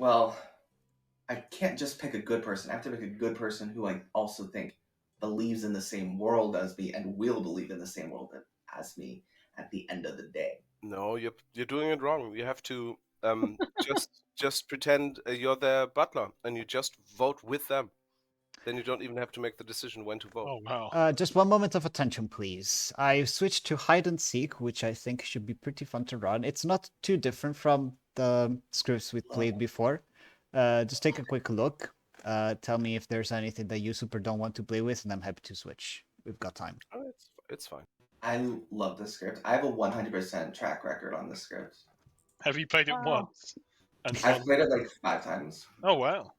Well, I can't just pick a good person. I have to pick a good person who I also think believes in the same world as me and will believe in the same world as me at the end of the day. No, you're doing it wrong. You have to just pretend you're their butler and you just vote with them. Then you don't even have to make the decision when to vote. Oh wow. Just one moment of attention, please. I switched to hide and seek, which I think should be pretty fun to run. It's not too different from the scripts we played before. Just take a quick look. Tell me if there's anything that you super don't want to play with, and I'm happy to switch. We've got time. Oh, it's fine. I love this script. I have a 100% track record on this script. Have you played it Wow. once? And I've played it like 5 times. Oh wow.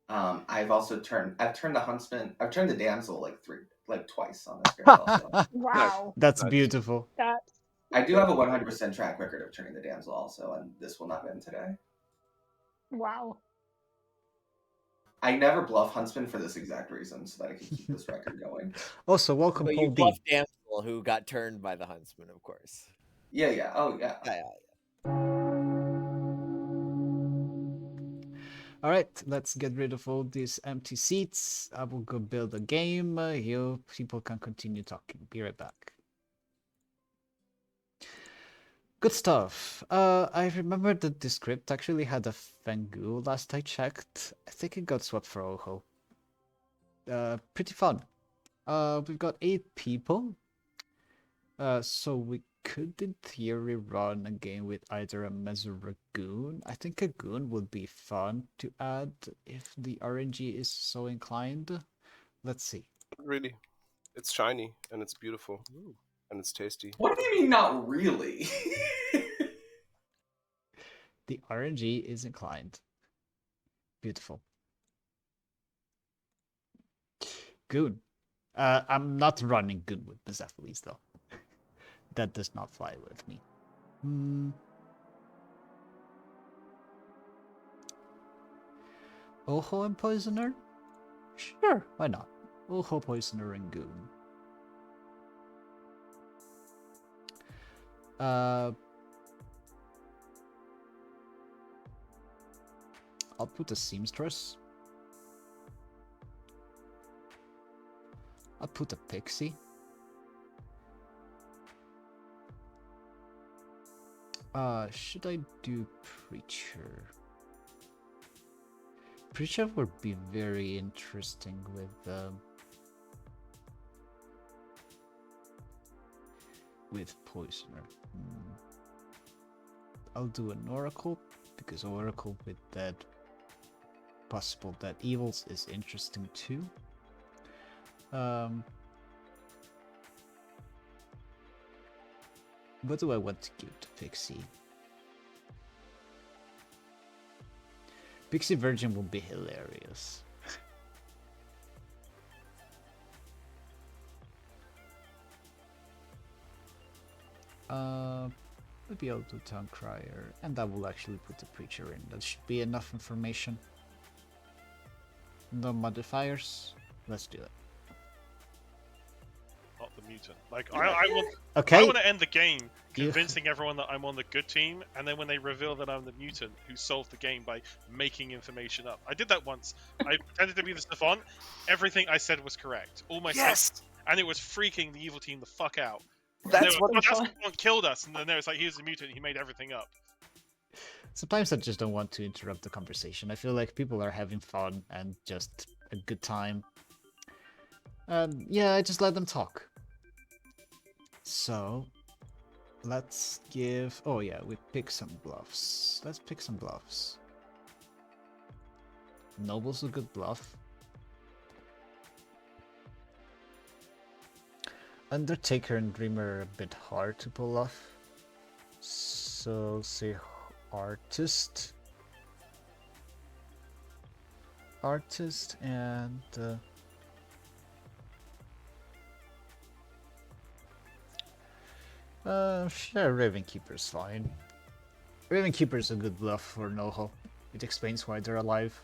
I've also turned the huntsman. I've turned the damsel twice on this script. Also, Wow. That's Nice. beautiful. That's I do have a 100% track record of turning the damsel also, and this will not end today. wow. I never bluff huntsman for this exact reason, so that I can keep this record going. Also, welcome, But Paul you D. bluffed Damsel, who got turned by the huntsman, of course. Yeah. Oh, yeah. Yeah. All right, let's get rid of all these empty seats. I will go build a game. You people can continue talking. Be right back. Good stuff. I remember that the script actually had a Fengu last I checked. I think it got swapped for Oho. Pretty fun. We've got 8 people. So we could, in theory, run a game with either a Mezz or a Goon. I think a Goon would be fun to add if the RNG is so inclined. Let's see. Really, it's shiny and it's beautiful and it's tasty. What do you mean, not really? The RNG is inclined. Beautiful. Goon. I'm not running Goon with Persepolis, though. That does not fly with me. Oho and Poisoner? Sure, why not? Oho, Poisoner, and Goon. I'll put a Seamstress. I'll put a Pixie. Should I do Preacher? Preacher would be very interesting with Poisoner. I'll do an Oracle, because Oracle with that possible dead evils is interesting too. What do I want to give to Pixie? Pixie Virgin will be hilarious. Maybe I'll do Town Crier, and I will actually put the Preacher in. That should be enough information. No modifiers. Let's do it. Not the mutant. Like I want. Okay. I want to end the game convincing everyone that I'm on the good team, and then when they reveal that I'm the mutant who solved the game by making information up. I did that once. I pretended to be the savant. Everything I said was correct. All my stuff, and it was freaking the evil team the fuck out. That's what Someone killed us, and then there was like, here's the mutant. He made everything up. Sometimes I just don't want to interrupt the conversation. I feel like people are having fun and just a good time. Yeah, I just let them talk. So, let's give... Oh yeah, we pick some bluffs. Let's pick some bluffs. Noble's a good bluff. Undertaker and Dreamer are a bit hard to pull off. So, say Artist. Artist and... sure, Ravenkeeper's fine. Ravenkeeper's a good bluff for Noho. It explains why they're alive.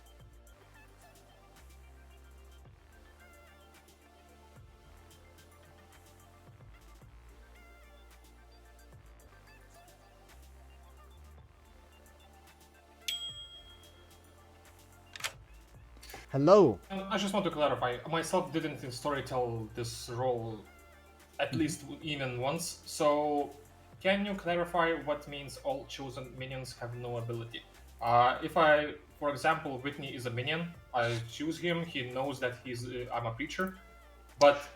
Hello. I just want to clarify. Myself didn't in Storytell this role at least even once. So, can you clarify what means all chosen minions have no ability? If I, for example, Whitney is a minion, I choose him. He knows that I'm a preacher, but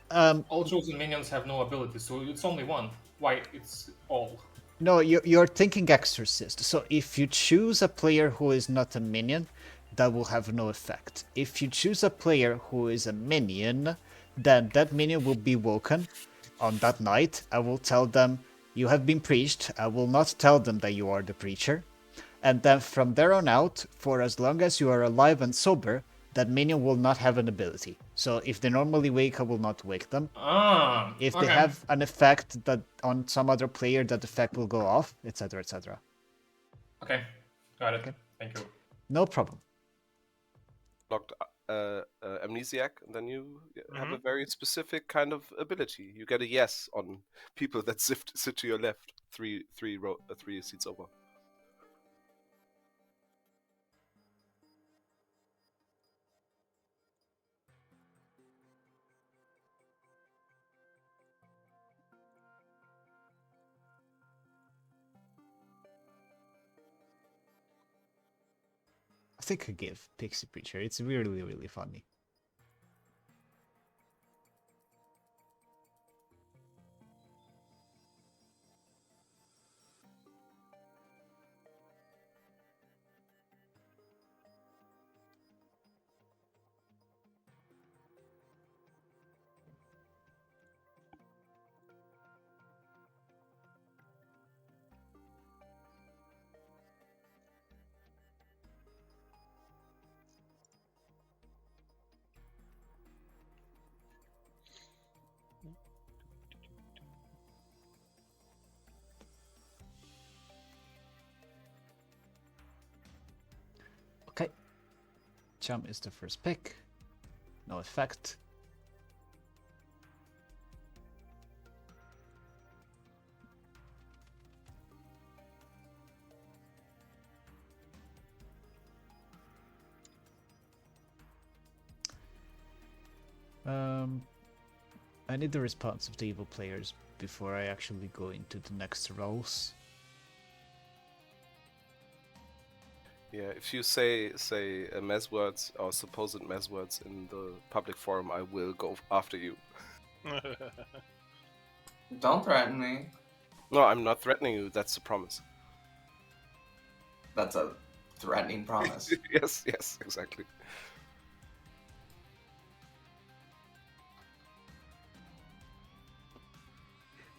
all chosen minions have no ability, so it's only one. Why it's all? No, you're thinking exorcist. So if you choose a player who is not a minion, that will have no effect. If you choose a player who is a minion, then that minion will be woken on that night. I will tell them, you have been preached. I will not tell them that you are the preacher. And then from there on out, for as long as you are alive and sober, that minion will not have an ability. So if they normally wake, I will not wake them. If they have an effect that on some other player, that effect will go off, etc., etc. Okay, got it. Okay. Thank you. No problem. Locked amnesiac, and then you have a very specific kind of ability. You get a yes on people that sit to your left, three seats over. I think I give Pixie Preacher. It's really, really funny. Okay. Chum is the first pick. No effect. I need the response of the evil players before I actually go into the next roles. Yeah, if you say mez words or supposed mez words in the public forum, I will go after you. Don't threaten me. No, I'm not threatening you. That's a promise. That's a threatening promise. Yes, exactly.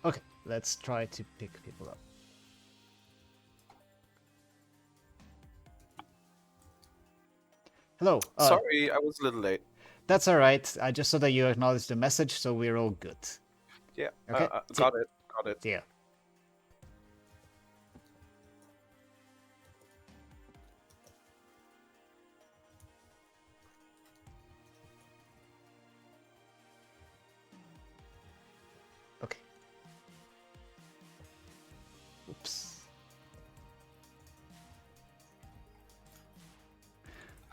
Okay, let's try to pick people up. Hello. Sorry, I was a little late. That's alright. I just saw that you acknowledged the message, so we're all good. Yeah, okay. Got it. Yeah. Okay. Oops.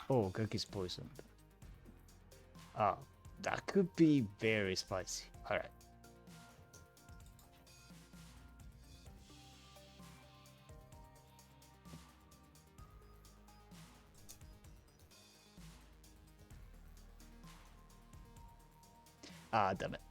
Oh, Guggie's poisoned. Oh, that could be very spicy. Alright. Ah, damn it.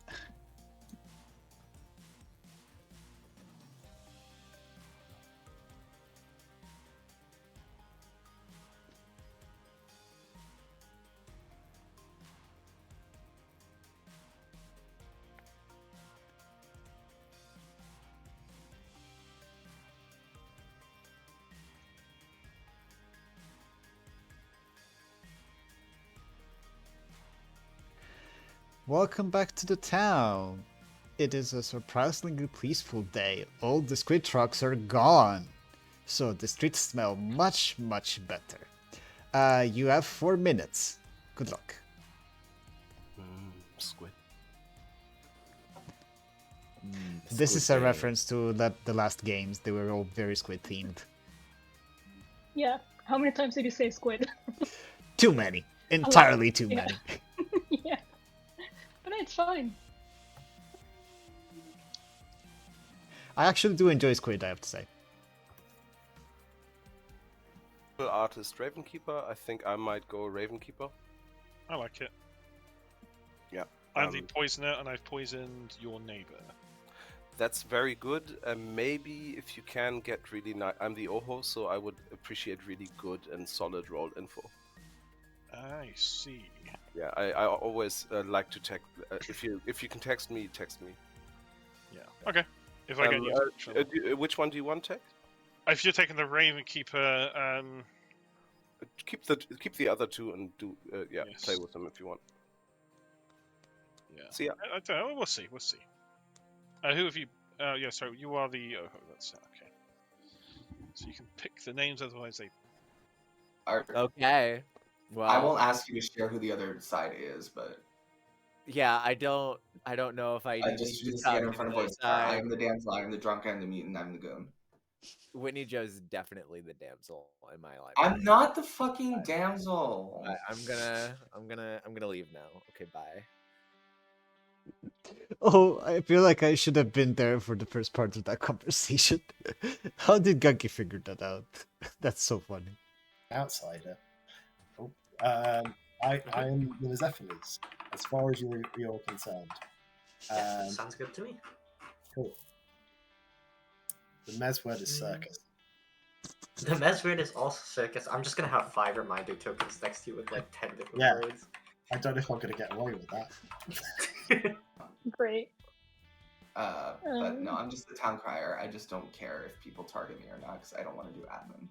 Welcome back to the town. It is a surprisingly peaceful day. All the squid trucks are gone. So the streets smell much, much better. You have 4 minutes. Good luck. Squid. This is a reference to the last games. They were all very squid themed. Yeah. How many times did you say squid? Too many. Entirely too Yeah. many. Yeah. But it's fine. I actually do enjoy Squid, I have to say. Artist Ravenkeeper. I think I might go Ravenkeeper. I like it. Yeah. I'm the poisoner, and I've poisoned your neighbor. That's very good. Maybe if you can get really nice. I'm the Oho, so I would appreciate really good and solid roll info. I see. Yeah, I always like to text. If you can text me, text me. Yeah. Okay. If I get you. Which one do you want, text? If you're taking the Ravenkeeper, Keep the other two and do Yes. play with them if you want. yeah. See ya. I don't know. We'll see. We'll see. Who have you? Yeah. So you are the. Oh, that's okay. So you can pick the names, otherwise they. Okay. Well, I won't ask you to share who the other side is, but yeah, I don't know if I need just to see talk it in to front of the other voice. I side. am the damsel, I am the drunk, I am the mutant, I'm the goon. Whitney Joe's definitely the damsel in my life. I'm not the fucking damsel. I'm gonna leave now. Okay, bye. Oh, I feel like I should have been there for the first part of that conversation. How did Gunky figure that out? That's so funny. Outsider. Oh, I am the Zephyrs, as far as you're concerned. Yeah, sounds good to me. Cool. The Mez word is circus. The Mez word is also circus. I'm just gonna have 5 reminder tokens next to you with like 10 different Yeah. words. I don't know if I'm going to get away with that. Great. But no, I'm just the town crier. I just don't care if people target me or not, because I don't want to do admin.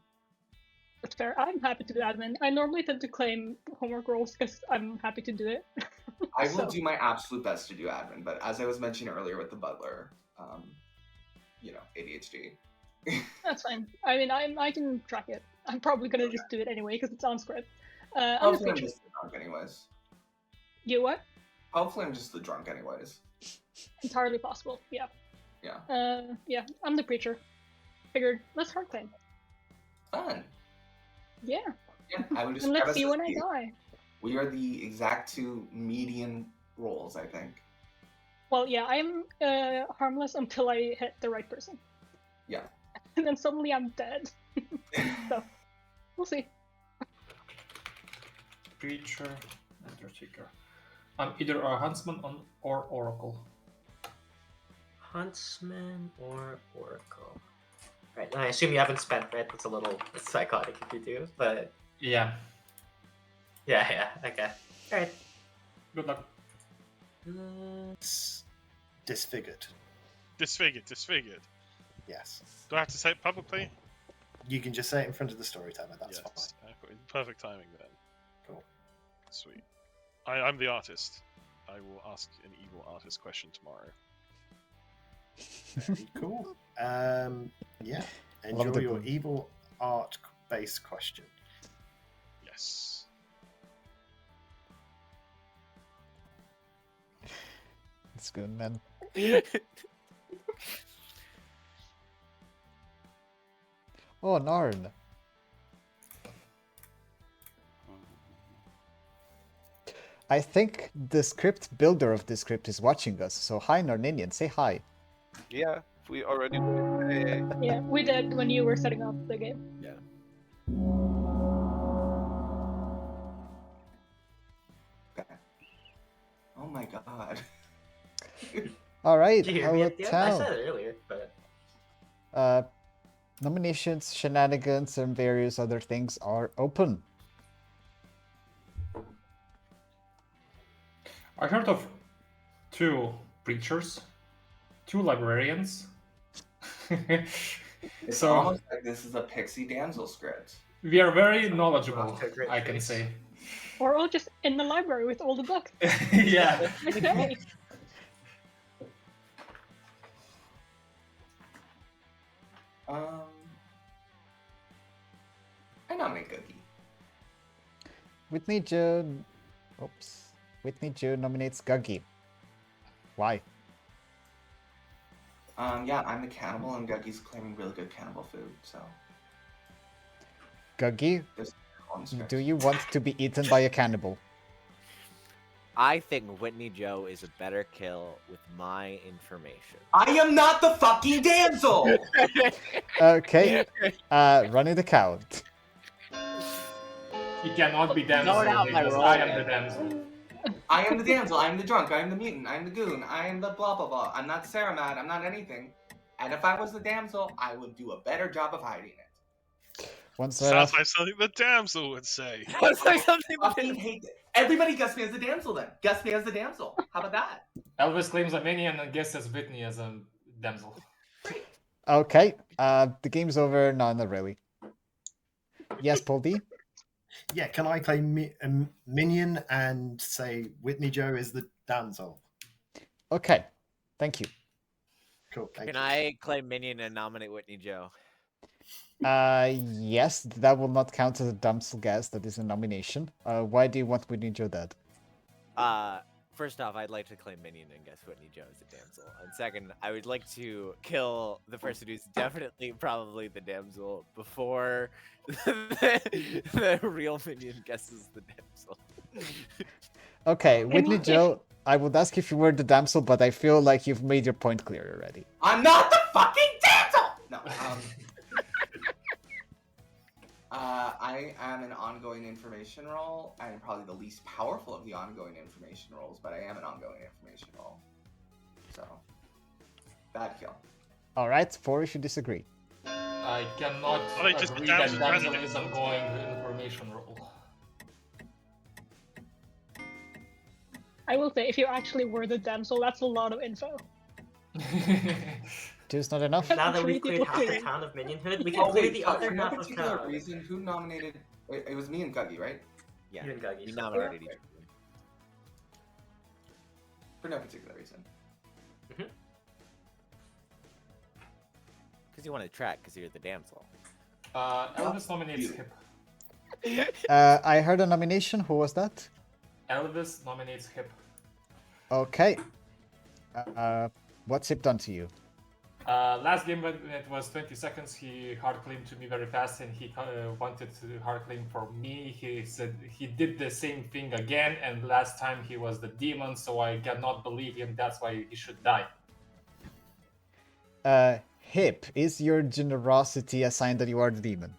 That's fair. I'm happy to do admin. I normally tend to claim homework roles because I'm happy to do it. I will do my absolute best to do admin, but as I was mentioning earlier with the butler, ADHD. That's fine. I mean, I can track it. I'm probably gonna just do it anyway because it's on script. I'm the Hopefully I'm preacher. just the drunk anyways. You what? Hopefully I'm just the drunk anyways. Entirely possible. Yeah. Yeah. Yeah. I'm the preacher. Figured let's hard claim. Fun. Yeah. Yeah, I would And describe let's us see as when I the- die. We are the exact two median roles, I think. Well, yeah, I'm harmless until I hit the right person. Yeah. And then suddenly I'm dead. So, we'll see. Preacher, Undertaker. I'm either a huntsman or oracle. Huntsman or oracle. Right, and I assume you haven't spent, right? It's a little psychotic if you do, but Yeah. yeah, okay. Alright. Good luck. Disfigured. Disfigured. Yes. Do I have to say it publicly? You can just say it in front of the storyteller. That's fine. Yes. Perfect timing then. Cool. Sweet. I'm the artist. I will ask an evil artist question tomorrow. Very cool. Yeah. Love Enjoy the your goon. evil art-based question. Yes. It's good, man. Oh, Narn. I think the script builder of this script is watching us, so hi Narninian, say hi. Yeah, we already. Hey. Yeah, we did when you were setting up the game. Yeah. Okay. Oh my god. Alright, Did you hear how me about at the end? I town? said it earlier, but Nominations, shenanigans, and various other things are open. I heard of 2 preachers, 2 librarians. It's So almost like this is a Pixie Damsel script. we are very knowledgeable, to a great I can place. say. Or all just in the library with all the books. Yeah. Okay. I nominate Cookie. Whitney Joe... Oops. Whitney Joe nominates Guggy. Why? Yeah, I'm the cannibal and Guggy's claiming really good cannibal food, so Guggy? there's on conscript. Do you want to be eaten by a cannibal? I think Whitney Joe is a better kill with my information. I am not the fucking damsel! Okay, running the count. He cannot be damsel Going out my because role. I am the damsel. I am the damsel, I am the drunk, I am the mutant, I am the goon, I am the blah blah blah. I'm not Sarah Mad, I'm not anything. And if I was the damsel, I would do a better job of hiding it. Once they're Sounds off, like something the damsel would say. Sounds like something Fucking hate it. Everybody guess me as the damsel then. Guess me as the damsel. How about that? Elvis claims a minion and guesses Whitney as a damsel. okay, the game's over. No, not really. Yes, Paul D. Yeah, can I claim minion and say Whitney Joe is the damsel? Okay, thank you. Cool. Thank Can you. I claim minion and nominate Whitney Joe? Yes, that will not count as a damsel guess. That is a nomination. Why do you want Whitney Joe dead? First off, I'd like to claim minion and guess Whitney Joe is the damsel. And second, I would like to kill the person who's definitely probably the damsel before the real minion guesses the damsel. Okay, Whitney if- Joe, I would ask if you were the damsel, but I feel like you've made your point clear already. I'm not the fucking damsel! No, I am an ongoing information role. I am probably the least powerful of the ongoing information roles, but I am an ongoing information role. So, bad kill. Alright, 4 if you disagree. I cannot Oh, they just agree damsel that damsel president. is a going information role. I will say, if you actually were the damsel, that's a lot of info. 2 is not enough? Now that we've Three cleared people half the clear. town of minionhood, we Oh, can clear wait, the for other no half of particular town. reason, who nominated... It was me and Guggy, right? Yeah, You and Guggy. you nominated each other. For no particular reason. Because you want to track, because you're the damsel. Elvis nominates you. Hip. I heard a nomination. Who was that? Elvis nominates Hip. Okay. What's Hip done to you? Last game when it was 20 seconds, he hard claimed to me very fast, and he wanted to hard claim for me. He said he did the same thing again, and last time he was the demon, so I cannot believe him. That's why he should die. Hip, is your generosity a sign that you are the demon?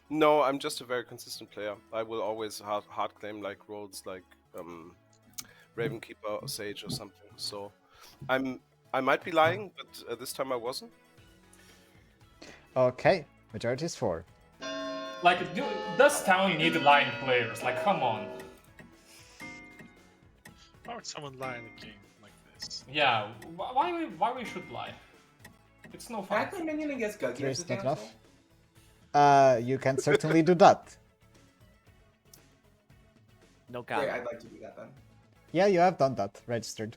No, I'm just a very consistent player. I will always hard claim like roles like Ravenkeeper or Sage or something. So I might be lying, but this time I wasn't. Okay, majority is 4. Like, does town need lying players? Like, come on. Why would someone lie in a game like this? Yeah, why we should lie? It's no Can I fun. play minion against Guggy 3 as is the not damsel? enough. You can certainly do that. No Great, comment. I'd like to do that then. Yeah, you have done that. Registered.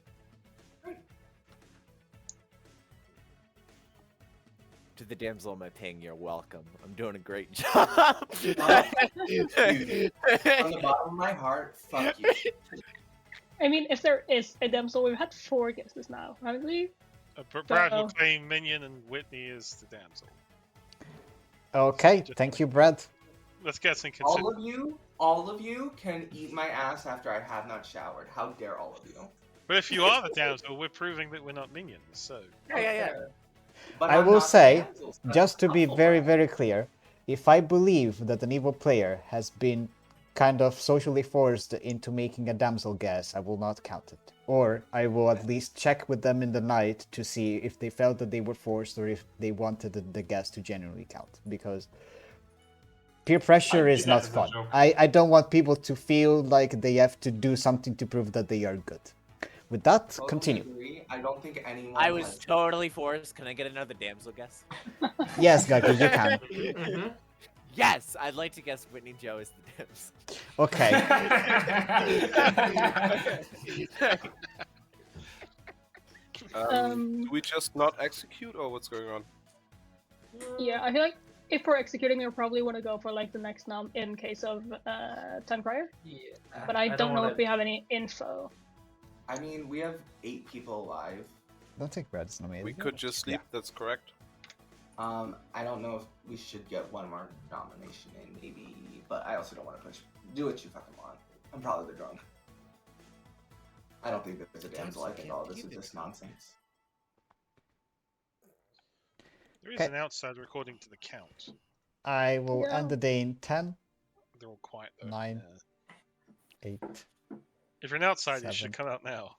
To the damsel, am I paying? You're welcome. I'm doing a great job. From the bottom of my heart, fuck you. I mean, if there is a damsel, we've had 4 guesses now, haven't we? Brad will So- claim Minion and Whitney is the damsel. Okay, thank you, Brad. Let's get some consider. All of you can eat my ass after I have not showered. How dare all of you? But if you are the damsel, we're proving that we're not minions. So Yeah. But I I'm will not the say, damsel, so that's just to be helpful, very, right? very clear, if I believe that an evil player has been kind of socially forced into making a damsel guess, I will not count it. Or I will at least check with them in the night to see if they felt that they were forced or if they wanted the guess to genuinely count. Because peer pressure I is see not that as a fun. joke. I don't want people to feel like they have to do something to prove that they are good. With that, Totally continue. agree. I don't think anyone. I was has- totally forced. Can I get another damsel guess? Yes, Gaki, you can. Mhm. Yes, I'd like to guess Whitney Joe is the damsel. Okay. Do we just not execute, or what's going on? Yeah, I feel like if we're executing, we probably want to go for like the next nom in case of time crier. Yeah, But I don't know wanna- if we have any info. I mean, we have 8 people alive. Don't think Brad's nominated. We could just sleep. That's correct. I don't know if we should get one more nomination in. Maybe but I also don't want to push. Do what you fucking want. I'm probably the drunk. I don't think that there's a damsel. I think all this is just nonsense. There is Okay. an outsider according to the count. I will Yeah. end the day in 10, They're all quiet though. 9, Yeah. 8, If you're an outsider, you 7. should come out now.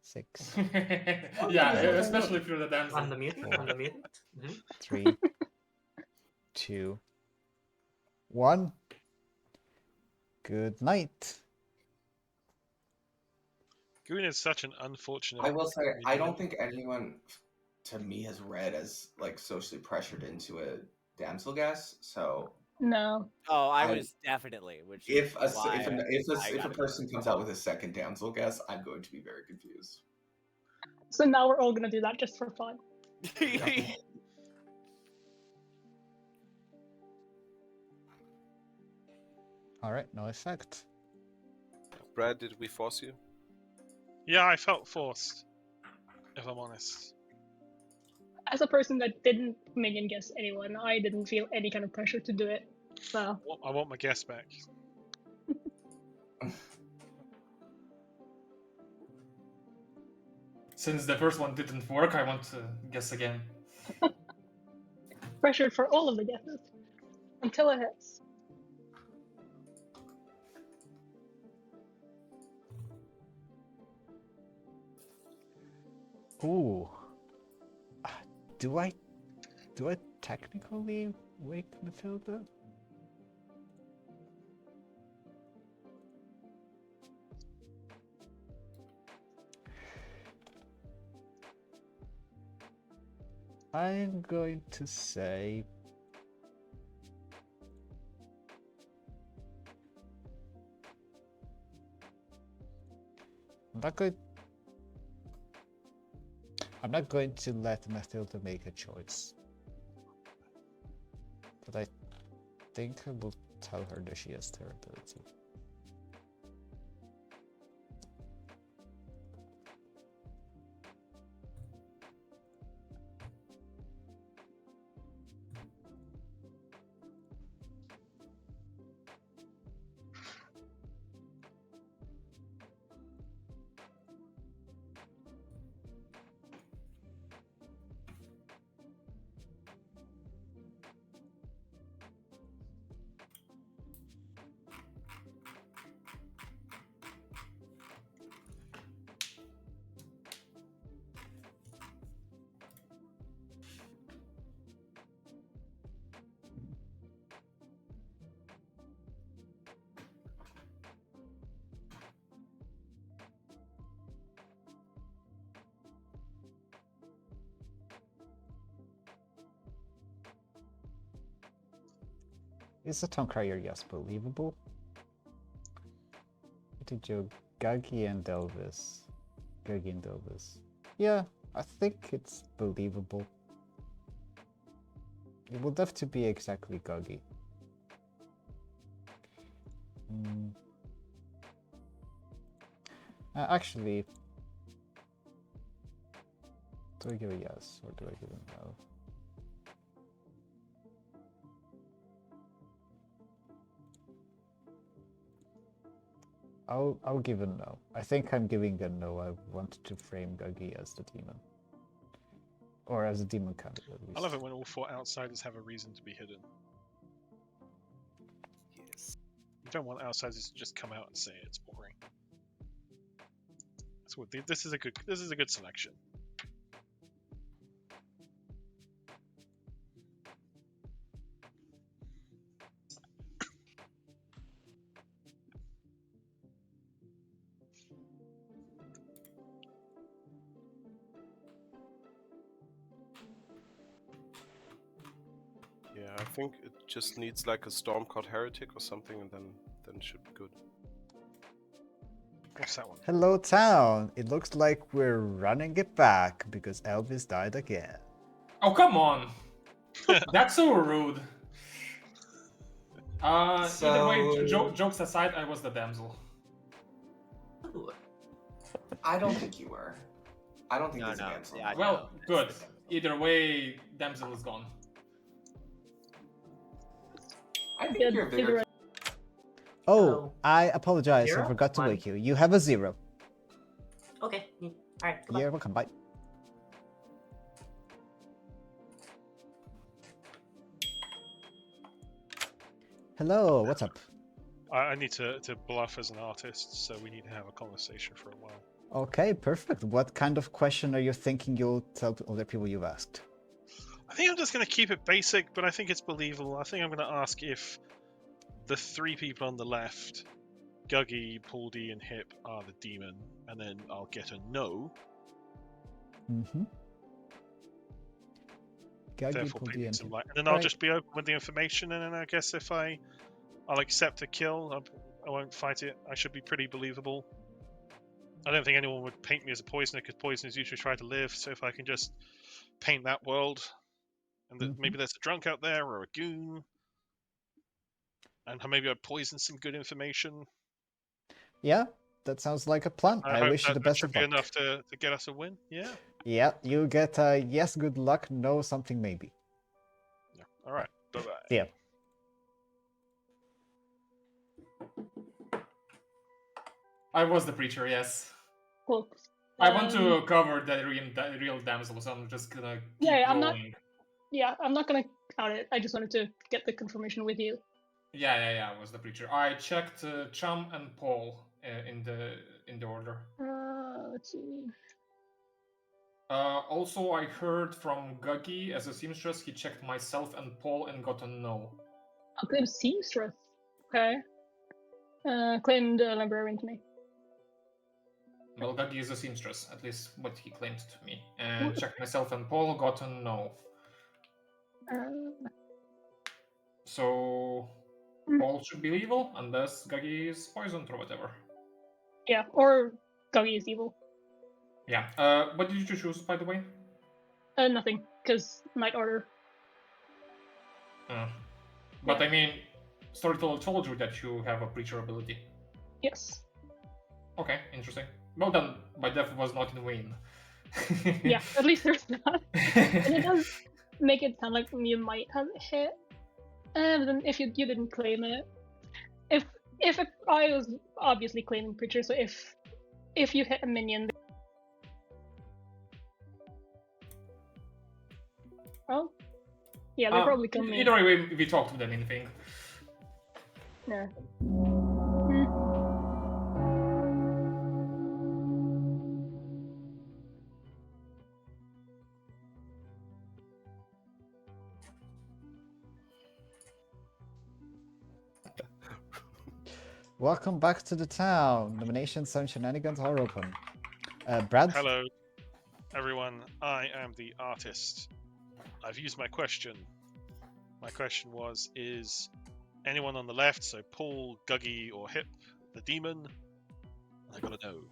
6, Yeah, especially if you're the damsel. On the mutant. On the mutant. 3, 2, 1. Good night. Goon is such an unfortunate. I will say, I medium. don't think anyone, to me, has read as like socially pressured into a damsel guess. So No. Oh, I I- was definitely. Which if is a why if, an, I if a gotta person comes out with a second damsel guess, I'm going to be very confused. So now we're all gonna do that just for fun. go. Alright, no effect. Brad, did we force you? Yeah, I felt forced. If I'm honest. As a person that didn't minion guess anyone, I didn't feel any kind of pressure to do it. So I want my guess back. Since the first one didn't work, I want to guess again. pressured for all of the guesses until it hits. Ooh. Do I technically wake Matilda? I'm going to say I'm not going to let Matilda make a choice. But I think I will tell her that she has terribility. Is the Tongue Crier, yes, believable? What did you Gagi and Elvis? Gagi and Elvis. Yeah, I think it's believable. It would have to be exactly Gagi. Actually, do I give a yes or do I give a no? I'll give a no. I think I'm giving a no. I want to frame Gagi as the demon. Or as a demon candidate, at least. I love it when all four outsiders have a reason to be hidden. Yes. You don't want outsiders to just come out and say it's boring. That's what this is a good selection. Yeah, I think it just needs like a Stormcloud Heretic or something, and then it should be good. What's that one? Hello, town. It looks like we're running it back because Elvis died again. Oh, come on! That's so rude. Either way, jokes aside, I was the damsel. I don't think you were. I don't think No, there's no. a damsel. Yeah, Well, no. good. Either way, damsel is gone. I think Good, you're either very. way. Oh, Hello. I apologize. I 0? forgot to 1? wake you. You have a 0. Okay. Alright, goodbye. You're welcome. Bye. Hello, what's up? I need to bluff as an artist, so we need to have a conversation for a while. Okay, perfect. What kind of question are you thinking you'll tell other people you've asked? I think I'm just going to keep it basic, but I think it's believable. I think I'm going to ask if the 3 people on the left, Guggy, Paul D, and Hip, are the demon, and then I'll get a no. Mm-hmm. Therefore, picking some light. And then I'll just be open with the information, and then I guess if I'll accept a kill, I won't fight it. I should be pretty believable. I don't think anyone would paint me as a poisoner, because poisoners usually try to live, so if I can just paint that world, and that maybe there's a drunk out there, or a goon, and maybe I poison some good information. Yeah, that sounds like a plan. I wish you the best should of be luck. enough to get us a win. Yeah. Yeah, you get a yes, good luck, no, something maybe. Yeah. All right. Bye bye. Yeah. I was the preacher, yes. Cool. I want to cover the real damsel, so I'm just gonna keep I'm not. going. Yeah, I'm not gonna count it. I just wanted to get the confirmation with you. Yeah, I was the preacher. I checked Chum and Paul in the order. Let's see. Also, I heard from Guggy as a seamstress. He checked myself and Paul and got a no. I claimed seamstress. Okay. Claimed librarian to me. Well, Guggy is a seamstress, at least what he claimed to me. And checked myself and Paul, got a no. So Paul should be evil unless Guggy is poisoned or whatever. Yeah, or Guggy is evil. Yeah. What did you choose, by the way? Nothing, because Night Order. But I mean, Storyteller told you that you have a preacher ability. Yes. Okay, interesting. Well done. My death was not in vain. Yeah, at least there's that. And it does make it sound like you might have hit. And then if you didn't claim it, if I was obviously claiming preacher, so if you hit a minion. Oh, yeah, they probably kill me. Either way, we talked with them anything. Yeah. Welcome back to the town. Nominations and shenanigans are open. Brad? Hello, everyone. I am the artist. I've used my question. My question was, is anyone on the left, so Paul, Guggy, or Hip, the demon? I gotta know.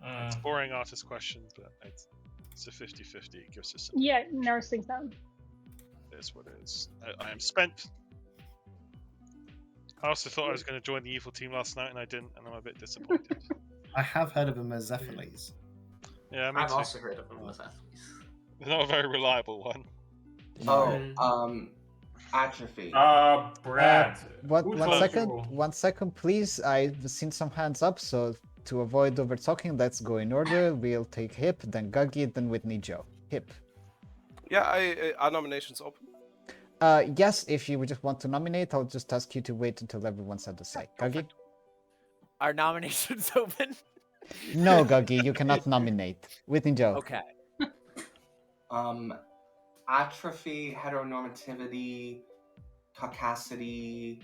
It's a boring artist question, but it's a 50-50. It gives us some... Yeah, narrows things down. It is what it is. I am spent. I also thought I was going to join the evil team last night, and I didn't, and I'm a bit disappointed. I have heard of a Mezzephiles. Yeah, me I've too. also heard of them with athletes. Not a very reliable one. Atrophy. Brad. One second, please. I've seen some hands up, so to avoid over talking, let's go in order. We'll take Hip, then Guggy, then Whitney Joe. Hip. Yeah, are nominations open? Yes, if you just want to nominate, I'll just ask you to wait until everyone's had to say. Guggy? Are nominations open? No, Guggy, you cannot nominate. Whitney Joe. Okay. Atrophy, heteronormativity, caucasity,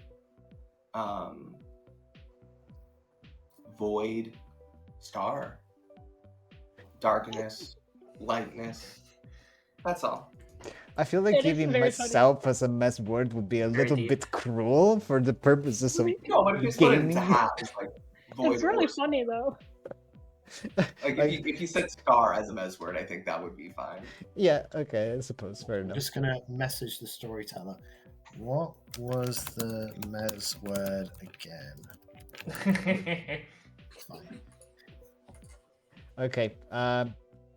void, star, darkness, lightness. That's all. I feel like giving myself as a mess word would be a little bit cruel for the purposes of No, but if you split it into gaming. half, it's like void. It's really funny though. Like if you said star as a mess word, I think that would be fine. Yeah, okay, I suppose. Fair I'm enough. just gonna message the storyteller. What was the mez word again? Fine. Okay,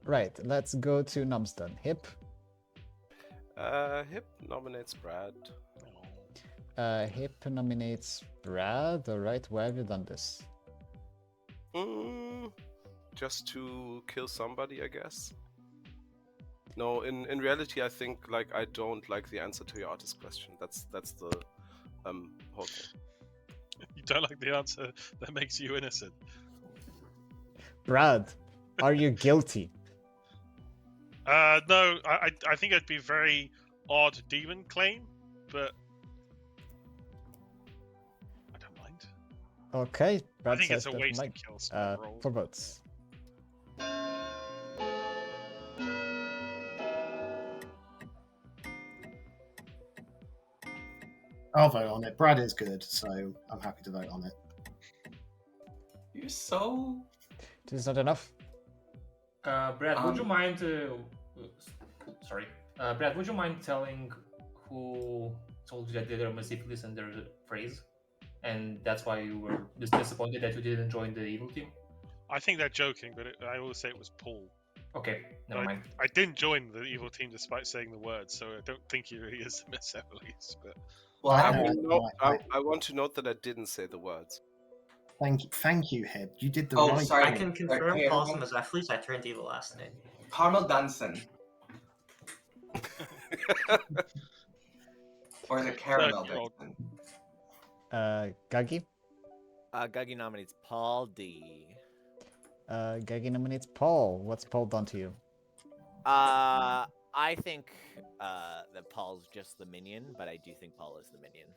right, let's go to Numston. Hip? Hip nominates Brad. Hip nominates Brad. Alright, why have you done this? Just to kill somebody, I guess. No, in reality, I think like I don't like the answer to your artist question. That's the whole thing. You don't like the answer that makes you innocent. Brad, are you guilty? No, I think it'd be a very odd demon claim, but I don't mind. Okay, Brad I think says it's a that waste to Mike, kill small rolls. 4 votes. I'll vote on it. Brad is good, so I'm happy to vote on it. You're so. This is not enough. Brad, would you mind? Sorry, Brad, would you mind telling who told you that they were Mercifulness in their phrase, and that's why you were just disappointed that you didn't join the evil team? I think they're joking, but I always say it was Paul. Okay, never mind. I didn't join the evil team despite saying the words, so I don't think he really is the Mephistopheles. But Well, I want to note that I didn't say the words. Thank you, Hib. You did the Oh, right sorry. I thing. can confirm Hey, Paul's everyone. Mephistopheles. I turned evil last night. Carmel Dunson. Or is it Caramel Third-year-old. Dunson? Gagi? Guggy nominates Paul D. Gagi nominates Paul. What's Paul done to you? I think that Paul's just the minion, but I do think Paul is the minion.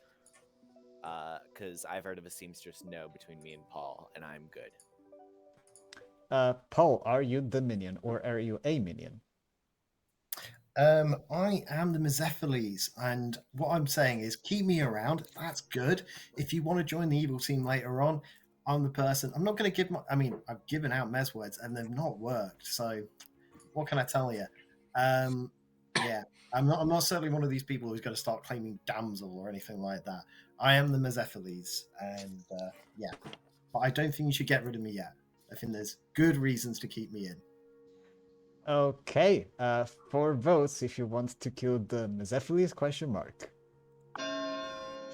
Because I've heard of a seamstress no between me and Paul, and I'm good. Paul, are you the minion or are you a minion? I am the Mezzephiles, and what I'm saying is keep me around. That's good. If you want to join the evil team later on, I'm the person. I'm not going to give my. I mean, I've given out Mez words and they've not worked. So, what can I tell you? Yeah, I'm not certainly one of these people who's going to start claiming damsel or anything like that. I am the Mezzephiles, and yeah, but I don't think you should get rid of me yet. I think there's good reasons to keep me in. Okay, 4 votes if you want to kill the Mezzephiles, ?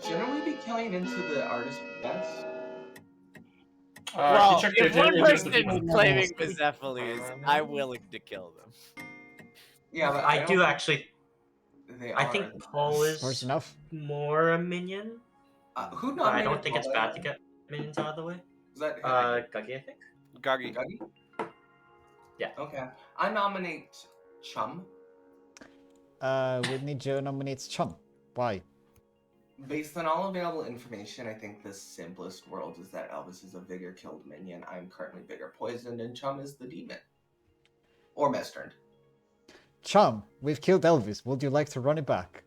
Shouldn't we be killing into the artist bets? Well, he checked if it, one it is the person is people. claiming Mephistopheles, I'm willing to kill them. Yeah, but I don't do think actually. They I are. think Paul is Force enough. more a minion. Who But I nominated don't think it's Paul bad to again? get minions out of the way. Was that Guggy, I think. Gagi. Guggy? Yeah. Okay. I nominate Chum. Whitney Joe nominates Chum. Why? Based on all available information, I think the simplest world is that Elvis is a Vigor killed minion. I'm currently Vigor poisoned, and Chum is the demon. Or Mesterned. Chum, we've killed Elvis. Would you like to run it back?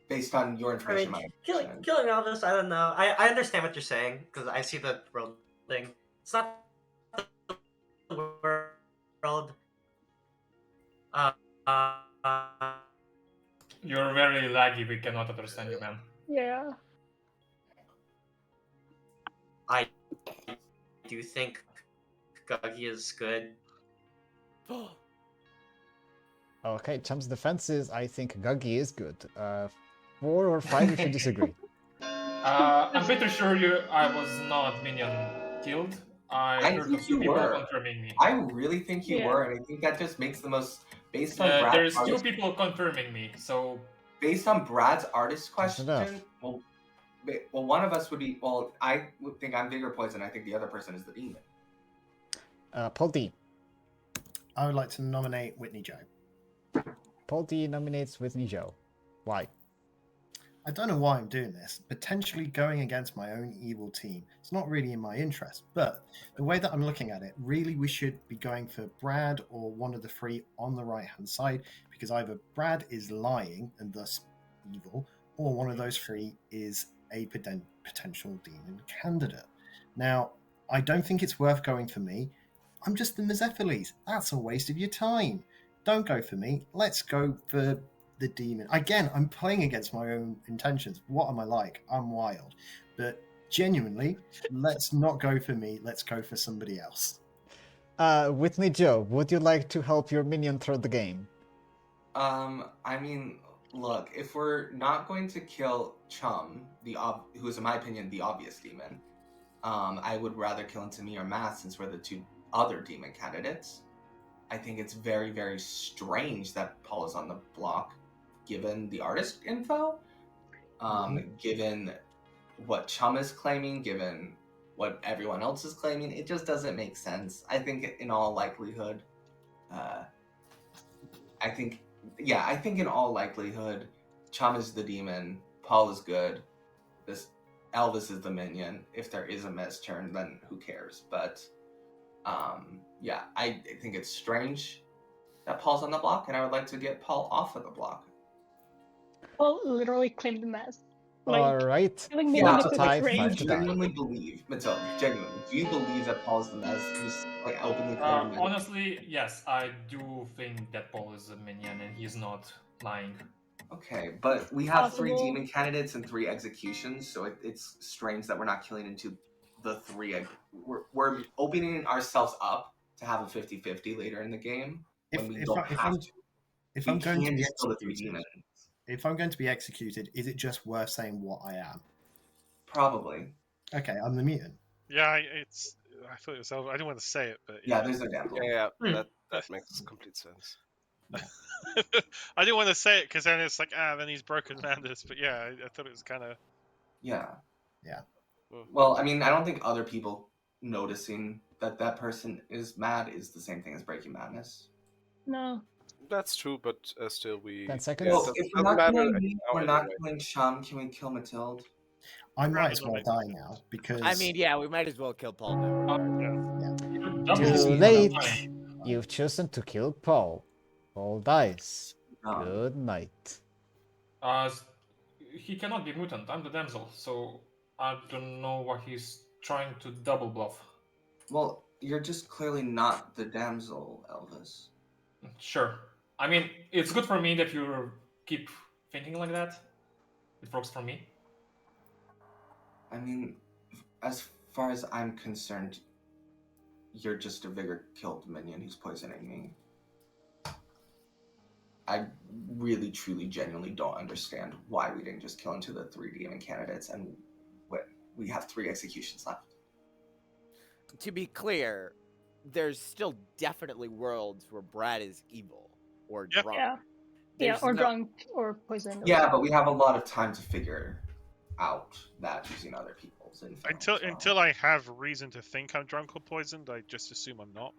Based on your I information, mean, my killing information. Elvis, I don't know. I understand what you're saying because I see the world thing. It's not the world. You're very laggy. We cannot understand you, man. Yeah. I do think Guggy is good. Okay, Chum's defense is I think Guggy is good. 4 or 5 if you disagree. I'm pretty sure I was not minion killed. I heard think of 2 you people were. confirming me. I really think you Yeah. were, and I think that just makes the most based on Brad's There's 2 artist, people confirming me, so based on Brad's artist question. enough. Well, one of us would be. Well, I would think I'm Vigor poison. I think the other person is the demon. Paul D. I would like to nominate Whitney Joe. Paul D nominates Whitney Joe. Why? I don't know why I'm doing this. Potentially going against my own evil team. It's not really in my interest, but the way that I'm looking at it, really we should be going for Brad or one of the 3 on the right-hand side, because either Brad is lying and thus evil, or one of those 3 is a potential demon candidate. Now, I don't think it's worth going for me. I'm just the Mezzephiles. That's a waste of your time. Don't go for me. Let's go for the demon. Again, I'm playing against my own intentions. What am I like? I'm wild. But genuinely, let's not go for me. Let's go for somebody else. Whitney Joe, would you like to help your minion through the game? I mean, look, if we're not going to kill Chum, who is in my opinion the obvious demon, I would rather kill into me or Matt since we're the two other demon candidates. I think it's very, very strange that Paul is on the block, given the artist info, given what Chum is claiming, given what everyone else is claiming. It just doesn't make sense. I think in all likelihood, I think in all likelihood, Chum is the demon, Paul is good, Elvis is the minion. If there is a Mez turn, then who cares? But I think it's strange that Paul's on the block, and I would like to get Paul off of the block. Paul literally claimed the mess. All right. Killing me Yeah, with to the tie, range. 5 to tie. Genuinely believe, Matilda, genuinely, do you believe that Paul's the Mez who's like openly claiming the Honestly, yes, I do think that Paul is a minion and he's not lying. Okay, but we have Possible. 3 demon candidates and 3 executions, so it's strange that we're not killing into the 3. We're opening ourselves up to have a 50-50 later in the game when we don't have to. If We I'm going to can be just kill the 3 executed, demons. if I'm going to be executed, is it just worth saying what I am? Probably. Okay, I'm the mutant. Yeah, I thought it was. I didn't want to say it, but Yeah, there's no damn. Yeah, that makes complete sense. I didn't want to say it because then it's like, then he's broken Mandus. But yeah, I thought it was kind of. Yeah. Yeah. Well, I mean, I don't think other people noticing that person is mad is the same thing as breaking madness. No. That's true, but still, we. 10 seconds. Well, it if doesn't we're not matter killing me, we're anyway. not killing Sham, can we kill Matilda? I might as well die now because. I mean, yeah, we might as well kill Paul now. Too late. You've chosen to kill Paul. Paul dies. Um, Good night. He cannot be mutant. I'm the damsel, so I don't know why he's trying to double bluff. Well, you're just clearly not the damsel, Elvis. Sure. I mean, it's good for me that you keep thinking like that. It works for me. I mean, as far as I'm concerned, you're just a vigor-killed minion who's poisoning me. I really, truly, genuinely don't understand why we didn't just kill into the 3 demon candidates and we have 3 executions left. To be clear, there's still definitely worlds where Brad is evil or drunk. Yeah, or drunk or poisoned. Yeah, but we have a lot of time to figure out that using other people's info. Until I have reason to think I'm drunk or poisoned, I just assume I'm not.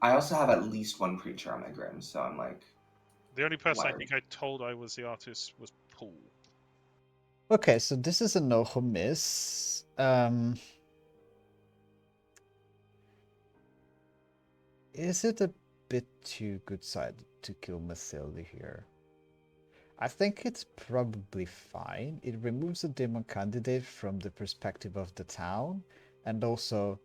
I also have at least 1 creature on my Grim, so I'm like... The only person I think I told I was the artist was Paul. Okay, so this is a no-ho miss. Is it a bit too good-sided to kill Mathilde here? I think it's probably fine. It removes a demon candidate from the perspective of the town, and also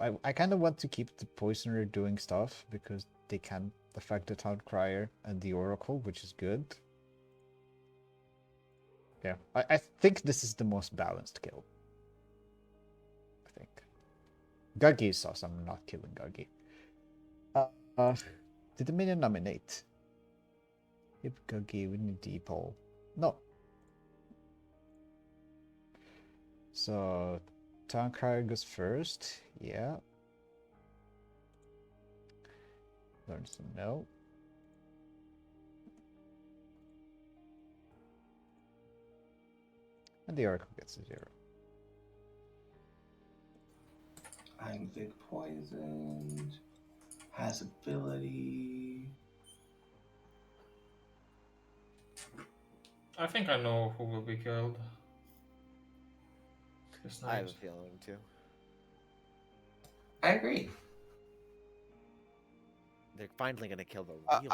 I kind of want to keep the poisoner doing stuff because they can affect the town crier and the oracle, which is good. Yeah, I think this is the most balanced kill. I think. Guggy is awesome. I'm not killing Guggy. Did the minion nominate? Yep, Guggy, we need D-pole. No. So, town crier goes first. Yeah. Learn some no. And the oracle gets a 0. I'm big poisoned. Has ability. I think I know who will be killed. I have a feeling too. I agree. They're finally gonna kill the real.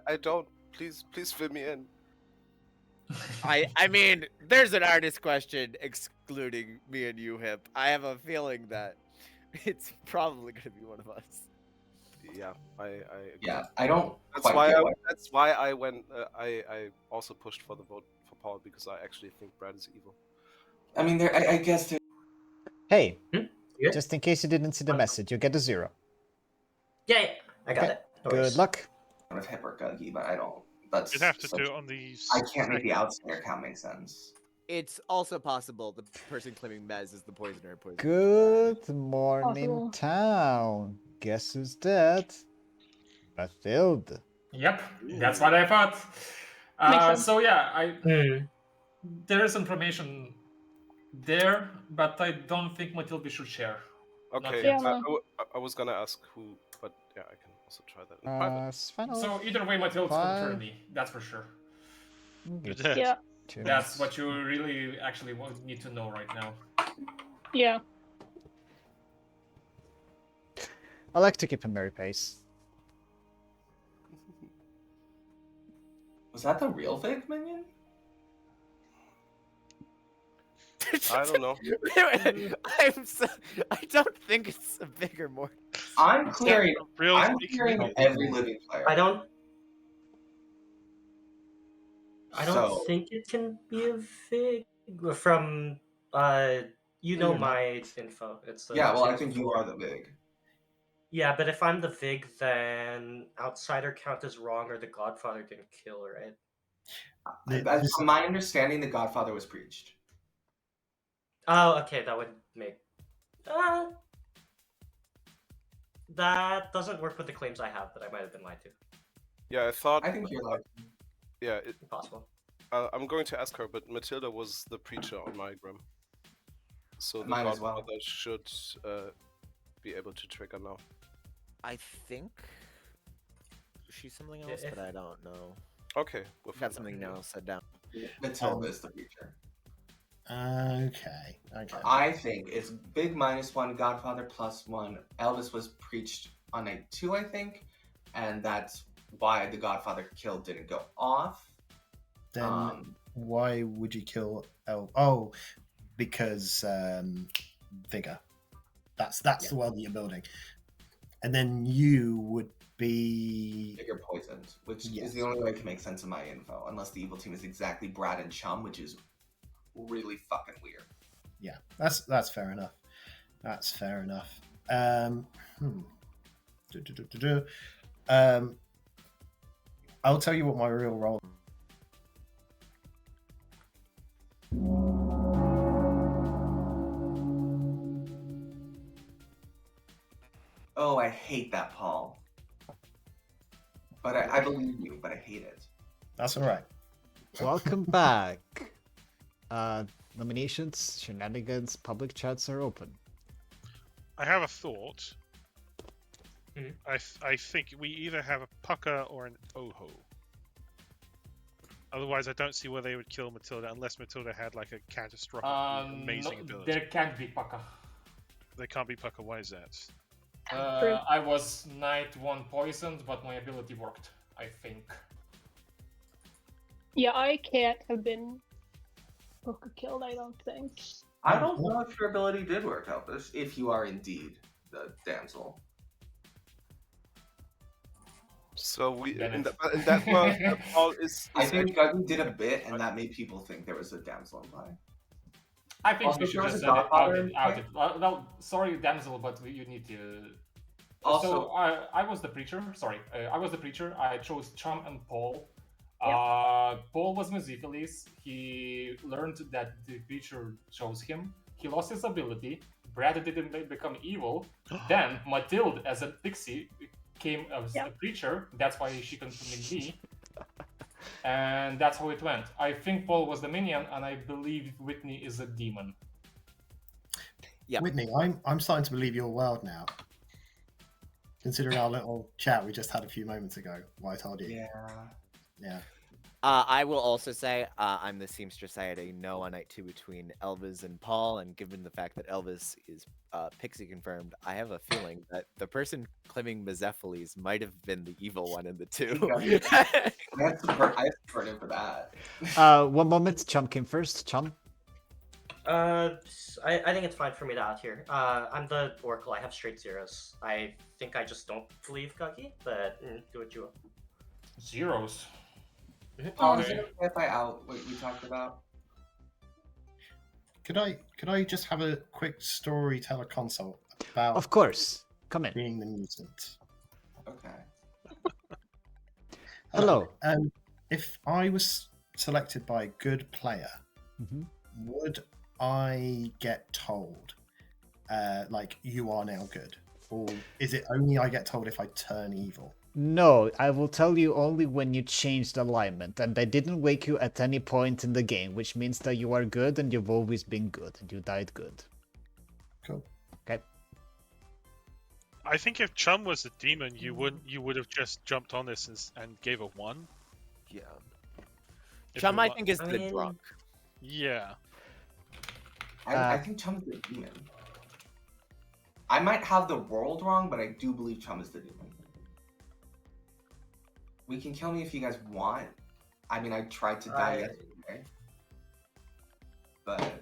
I don't. Please fill me in. I mean, there's an artist question excluding me and you, Hip. I have a feeling that it's probably gonna be one of us. Yeah, I agree. Yeah, I don't. That's why I went. I also pushed for the vote for Paul because I actually think Brad is evil. I mean, I guess. Hey, Yeah? just in case you didn't see the message, you get a 0. Yeah, I got Okay. it. No Good worries. luck. With Hip or Guggy, but I don't That's You'd have to so- do it on the. I can't make the second. outsider count make sense. It's also possible the person claiming Mez is the poisoner. Good morning, Possible. town. Guess who's dead? Mathilde. Yep, that's what I thought. Makes sense. So yeah, Hmm. there is information there, but I don't think Matilda should share. Okay, Yeah, I, no. I was gonna ask who, but yeah, I can also try that. In private. It's final. So either way, Matilda's Five. confirmed me. That's for sure. Good. Yeah. 2 That's minutes. what you really actually need to know right now. Yeah. I like to keep a merry pace. Was that the real fake minion? I don't know. I don't think it's a big or more. I'm clearing. Real I'm fake clearing minion. every living player. I don't So, think it can be a fig from you know my info. It's the yeah, well, I 2 think you 4. are the big. Yeah, but if I'm the Vig, then outsider count is wrong, or the Godfather didn't kill, right? As from my understanding, the Godfather was preached. Oh, okay, that would make. That doesn't work with the claims I have, but I might have been lied to. Yeah, I thought. I think you're like. Yeah, Possible. I'm going to ask her, but Matilda was the preacher on my grim, so the Mine as Godfather well. should be able to trigger now. I think she's something else, If- but I don't know. Okay, we'll I've got find out. something now set down. Matilda is the preacher. Okay. I think it's big -1, Godfather +1. Elvis was preached on night 2, I think, and that's why the Godfather kill didn't go off. Then why would you kill Oh, because vigor. That's the world that you're building. And then you would be Bigger poisoned, which Yes. is the only way it can make sense of my info, unless the evil team is exactly Brad and Chum, which is really fucking weird. yeah. That's fair enough. That's fair enough. I'll tell you what my real role. Oh, I hate that, Paul. But I believe you, but I hate it. That's all right. Welcome back. Nominations, shenanigans, public chats are open. I have a thought. Mhm. I think we either have a pucker or an oho. Otherwise, I don't see where they would kill Matilda unless Matilda had like a catastrophic, amazing ability. There can't be Paka. They can't be pucker. Why is that? True. I was night 1 poisoned, but my ability worked, I think. Yeah, I can't have been Booker killed, I don't think. I don't know if your ability did work, Elvis, if you are indeed the damsel. So we in Bennett. that world, Paul is. I think Guggy did a bit, and that made people think there was a damsel in play. I think Also, we should there was just a set it Godfather in out. play. Well, sorry, damsel, but you need to. Also, So I was the preacher. Sorry, I was the preacher. I chose Chum and Paul. Paul was Mesophiles. He learned that the preacher chose him. He lost his ability. Brad didn't become evil. Then Matilde, as a pixie, came as a preacher. That's why she confirmed me. And that's how it went. I think Paul was the minion, and I believe Whitney is a demon. Yeah. Whitney, I'm starting to believe your world now. Considering our little chat we just had a few moments ago, why I told you. Yeah. I will also say I'm the seamstress. I had a no on night 2 between Elvis and Paul, and given the fact that Elvis is Pixie confirmed, I have a feeling that the person claiming Mesophiles might have been the evil one in the 2. I had support him for that. 1 moment, Chum came first. Chum? I think it's fine for me to out here. I'm the Oracle. I have straight zeros. I think I just don't believe Guggy, but do what you want. Zeros. Paul, Okay. is it okay if I out what we talked about? Could I just have a quick storyteller consult about Of course. Come in. being the mutant? Okay. Hello. if I was selected by a good player, Mm-hmm. would I get told, like, you are now good? Or is it only I get told if I turn evil? No, I will tell you only when you changed alignment, and I didn't wake you at any point in the game, which means that you are good and you've always been good, and you died good. Cool. Okay. I think if Chum was the demon, you would have just jumped on this and gave a 1. Yeah. If Chum, you I want- think, is I the mean- drunk. Yeah. I think Chum is the demon. I might have the world wrong, but I do believe Chum is the demon. We can kill me if you guys want. I mean, I tried to die yesterday. But,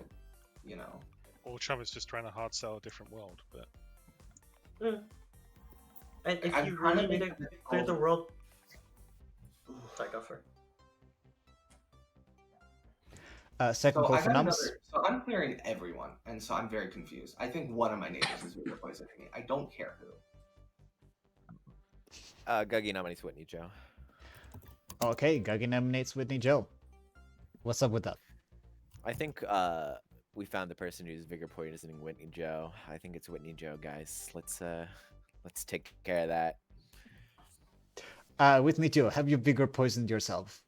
you know. Or Chum is just trying to hard sell a different world, but And if I'm you trying to really need make to it clear the all- world, sorry, go for it. Second call I for got nums. so I'm clearing everyone, and so I'm very confused. I think one of my neighbors is really poisoning me. I don't care who. Guggy nominates Whitney Joe. Okay, Guggy nominates Whitney Joe. What's up with that? I think we found the person who's vigor poisoning Whitney Joe. I think it's Whitney Joe, guys. Let's take care of that. Whitney Joe, have you vigor poisoned yourself?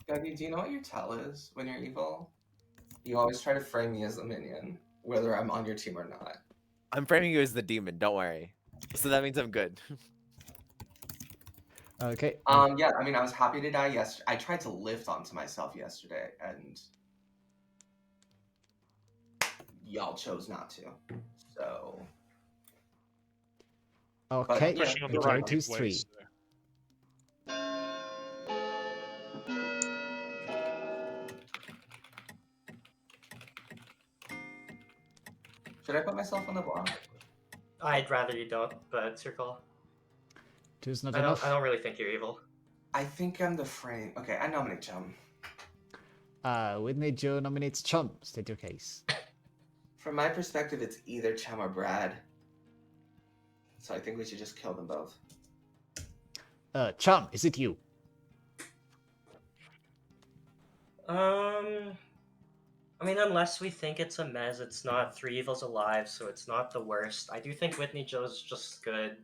Guggy, do you know what your tell is when you're evil? You always try to frame me as a minion, whether I'm on your team or not. I'm framing you as the demon. Don't worry. So that means I'm good. Okay. Yeah, I mean, I was happy to die yesterday. I tried to lift onto myself yesterday, and y'all chose not to. So. Okay. yeah, pushing on the you're right. right Majority's way, 3. so- Should I put myself on the block? I'd rather you don't, but it's your call. Two's not I enough. don't really think you're evil. I think I'm the frame. Okay, I nominate Chum. Whitney Joe nominates Chum. State your case. From my perspective, it's either Chum or Brad. So I think we should just kill them both. Chum, is it you? I mean, unless we think it's a Mez, it's not. 3 evils alive, so it's not the worst. I do think Whitney Joe's just good.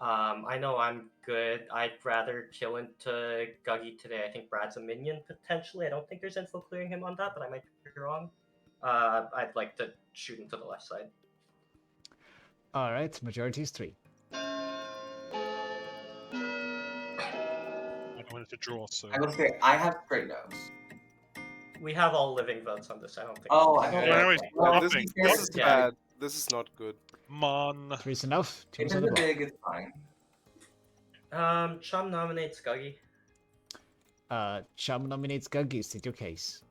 I know I'm good. I'd rather kill into Guggy today. I think Brad's a minion, potentially. I don't think there's info clearing him on that, but I might be wrong. I'd like to shoot him to the left side. Alright, majority is 3. I wanted to draw, so I will say I have straight nose. We have all living votes on this. I don't think. Oh, I don't Yeah, know. anyways, Well, this to is- be fair, This is yeah, bad. This is not good. Mon. 3's enough. If Two's it's on a the block. big, it's fine. Chum nominates Guggy. Chum nominates Guggy. State your case.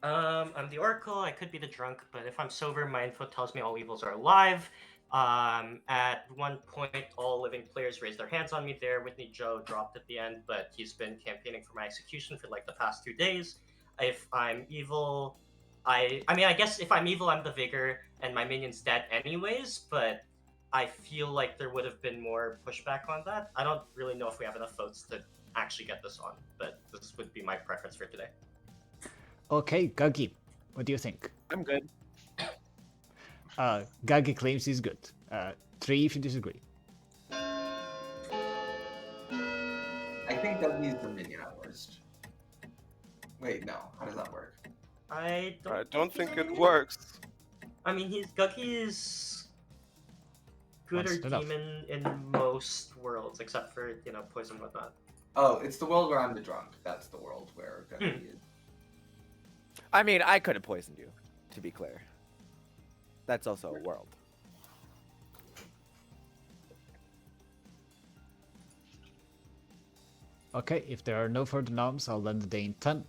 I'm the Oracle. I could be the drunk, but if I'm sober, my info tells me all evils are alive. At one point, all living players raised their hands on me there. Whitney Joe dropped at the end, but he's been campaigning for my execution for like the past 2 days. If I'm evil, I mean, I guess if I'm evil, I'm the Vigor, and my minion's dead anyways, but I feel like there would have been more pushback on that. I don't really know if we have enough votes to actually get this on, but this would be my preference for today. Okay, Guggy. What do you think? I'm good. Guggy claims he's good. 3 if you disagree. I think Guggy's the minion at worst. Wait, no. How does that work? I don't think he's a it minion. works. I mean, Guggy is good or That's enough. demon in most worlds, except for, poison and whatnot. Oh, it's the world where I'm the drunk. That's the world where Guggy is. I mean, I could have poisoned you, to be clear. That's also a world. Okay, if there are no further noms, I'll end the day in 10.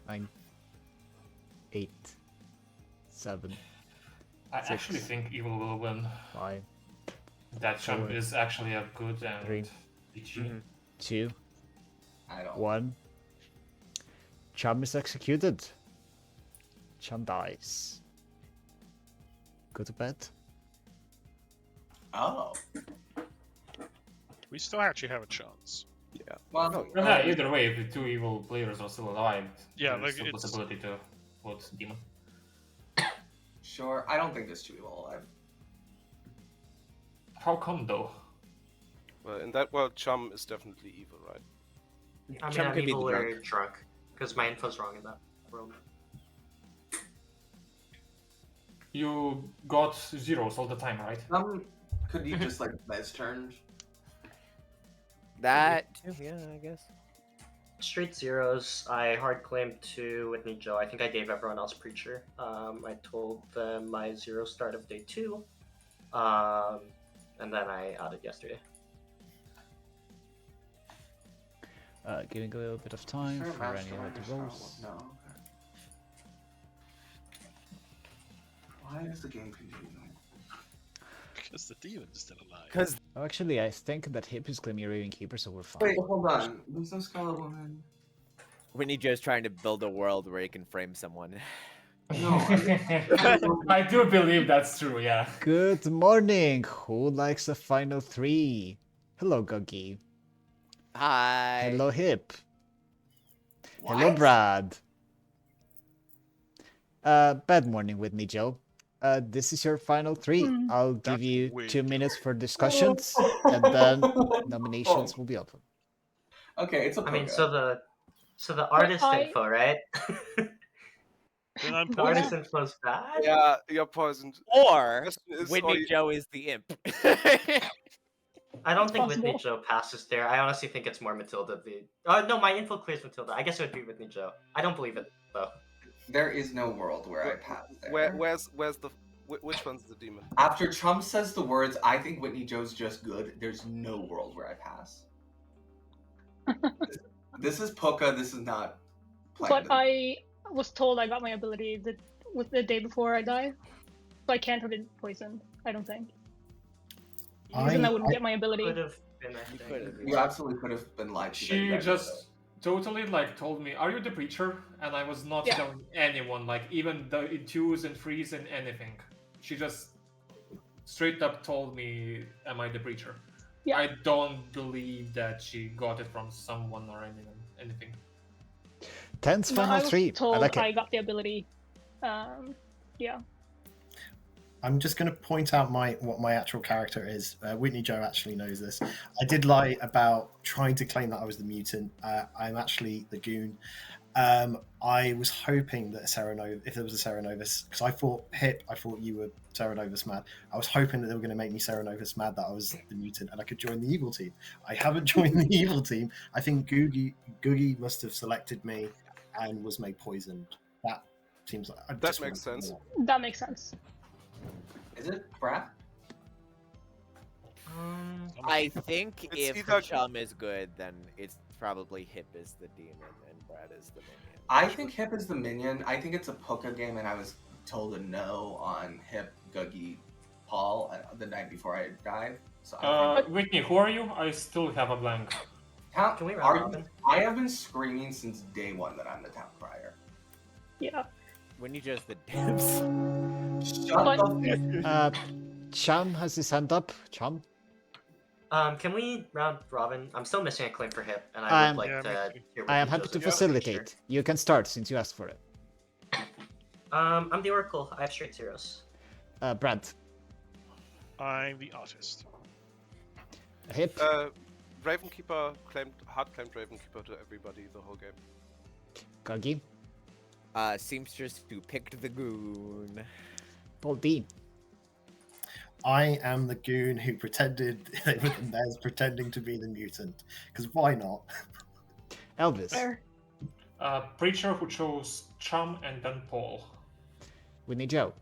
9. 8. 7. I 6. actually think evil will win. 5. That Chum 4, is actually a good and 3, PG. 2. I don't. 1. Chum is executed. Chum dies. Go to bed. Oh. We still actually have a chance. Yeah. Well, No, Well, yeah, either way, if the two evil players are still alive, Yeah, there's like, still it's- possibility to vote demon. sure. I don't think there's two evil alive. How come though? Well, in that world, Chum is definitely evil, right? I mean, Chum I'm could be the evil or drunk. drunk, because my info's wrong in that world. You got zeros all the time, right? Could you just like Mez turned? That too, yeah, I guess. Straight zeros. I hard claimed to Whitney Joe. I think I gave everyone else Preacher. I told them my zero start of day 2. And then I outed yesterday. Giving a little bit of time Sure, for Master any of Runner the Star rolls. No. Okay. Why is the game continuing? Because the demon's still alive. Because Oh, actually, I think that Hip is claiming Raving Keeper, so we're fine. Wait, hold on. There's no Scarlet Woman. Whitney Joe's trying to build a world where he can frame someone. No, I do believe that's true, yeah. Good morning. Who likes a final 3? Hello, Guggy. Hi. Hello, Hip. Hello, What? Brad. Bad morning, Whitney Joe. This is your final 3. Hmm. I'll give That's you weird. 2 minutes for discussions, and then nominations will be open. Okay, it's a I mean, Poga. so the artist I- info, right? Then I'm The artist poisoned. info's bad. Yeah, you're poisoned. Or Question is, Whitney are you- Joe is the imp. I don't think Whitney Possible. Joe passes there. I honestly think it's more Matilda. No, my info clears Matilda. I guess it would be Whitney Joe. I don't believe it though. There is no world where I pass there. Where's the which one's the demon? After Trump says the words, I think Whitney Joe's just good, there's no world where I pass. This is Poca, this is not But planned. I was told I got my ability the day before I died. So I can't have been poisoned, I don't think. Because then I wouldn't get my ability. Could have been. I You think. could have. You absolutely could have been lied to. that you She guys just totally like told me, "Are you the preacher?" And I was not Yeah. telling anyone, like even the in 2s and 3s and anything. She just straight up told me, "Am I the preacher?" Yeah. I don't believe that she got it from someone or anything. 10's No, I final was 3. told I like it. I got the ability. Yeah. I'm just going to point out what my actual character is. Whitney Joe actually knows this. I did lie about trying to claim that I was the mutant. I'm actually the goon. I was hoping that if there was a Cerenovus, because I thought you were Cerenovus mad. I was hoping that they were going to make me Cerenovus mad that I was the mutant and I could join the evil team. I haven't joined the evil team. I think Googie must have selected me and was made poisoned. That seems like That makes sense. That makes sense. Is it Brad? I think It's if either- Chum is good, then it's probably Hip is the demon and Brad is the minion. I think Hip is the minion. I think it's a Poca game, and I was told a no on Hip, Guggy, Paul the night before I died. So I think Whitney, who are you? I still have a blank. Town- Can we are round you- robin? I have been screaming since day 1 that I'm the town crier. Yeah. Whitney Joe's the dibs. Shut But- up. Chum has his hand up. Chum? Can we round robin? I'm still missing a claim for Hip, and I I'm- would like Yeah, to me too. hear. I am Whitney happy Joe's to opinion. facilitate. You can start since you asked for it. I'm the Oracle. I have straight zeros. Brad? I'm the artist. Hip? Ravenkeeper hard claimed Ravenkeeper to everybody the whole game. Guggy? Seamstress who picked the goon. Paul D? I am the goon who pretended they were the mares pretending to be the mutant. Because why not? Elvis? Fair. Preacher who chose Chum and then Paul. Whitney Joe?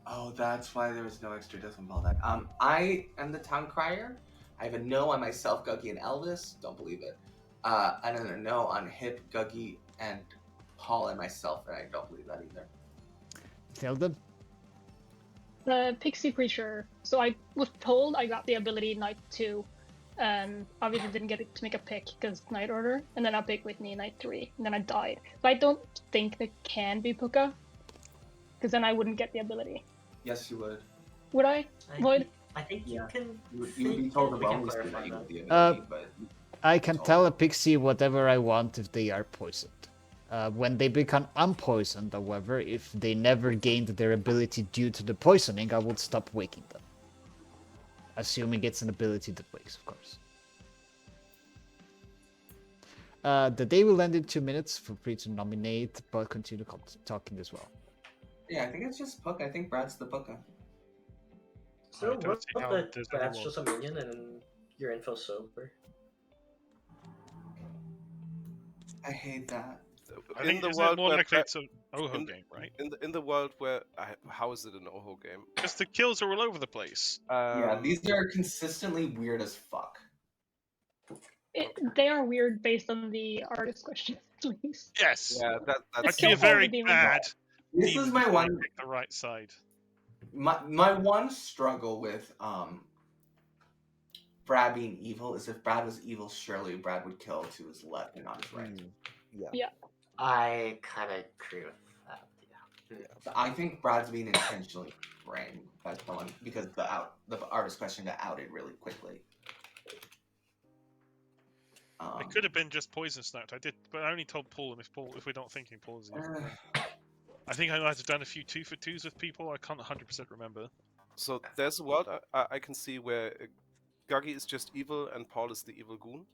Oh, that's why there was no extra decimal ball then. I am the town crier. I have a no on myself, Guggy, and Elvis. Don't believe it. And then a no on Hip, Guggy, and Paul and myself, and I don't believe that either. Thilda? The Pixie Preacher. So I was told I got the ability Night 2. Obviously didn't get it to make a pick because Night Order. And then I picked Whitney Night 3. And then I died. But I don't think that can be Puka. Because then I wouldn't get the ability. Yes, you would. Would I? Would? I think you Yeah. can. You would be fake told it. We can erroneously clarify that you that. have the ability, but I can told. tell a pixie whatever I want if they are poisoned. When they become unpoisoned, however, if they never gained their ability due to the poisoning, I will stop waking them. Assuming it's an ability that wakes, of course. The day will end in 2 minutes. Feel free to nominate, but continue talking as well. Yeah, I think it's just Puka. I think Brad's the Puka. So I don't what? see how But there's that's anyone. just a minion, and your info sober. I hate that. I think in the is world it more where likely Brad- it's an Oho in- game, right? in the world where how is it an Oho game? Because the kills are all over the place. Yeah, these are consistently weird as fuck. They are weird based on the artist questions, at least. Yes. Yeah, I'd that's be a kill all very the demons. bad This demon is my before I one. pick the right side. My one struggle with Brad being evil is if Brad was evil, surely Brad would kill to his left and not his right. Yeah. I kind of agree with that. Yeah. So I think Brad's being intentionally framed by someone because the artist question got outed really quickly. It could have been just poison snapped. I did, but I only told Paul, and if we're not thinking Paul is evil, then I think I might have done a few 2-for-2s with people. I can't 100% remember. So there's a world I can see where Guggy is just evil and Paul is the evil goon,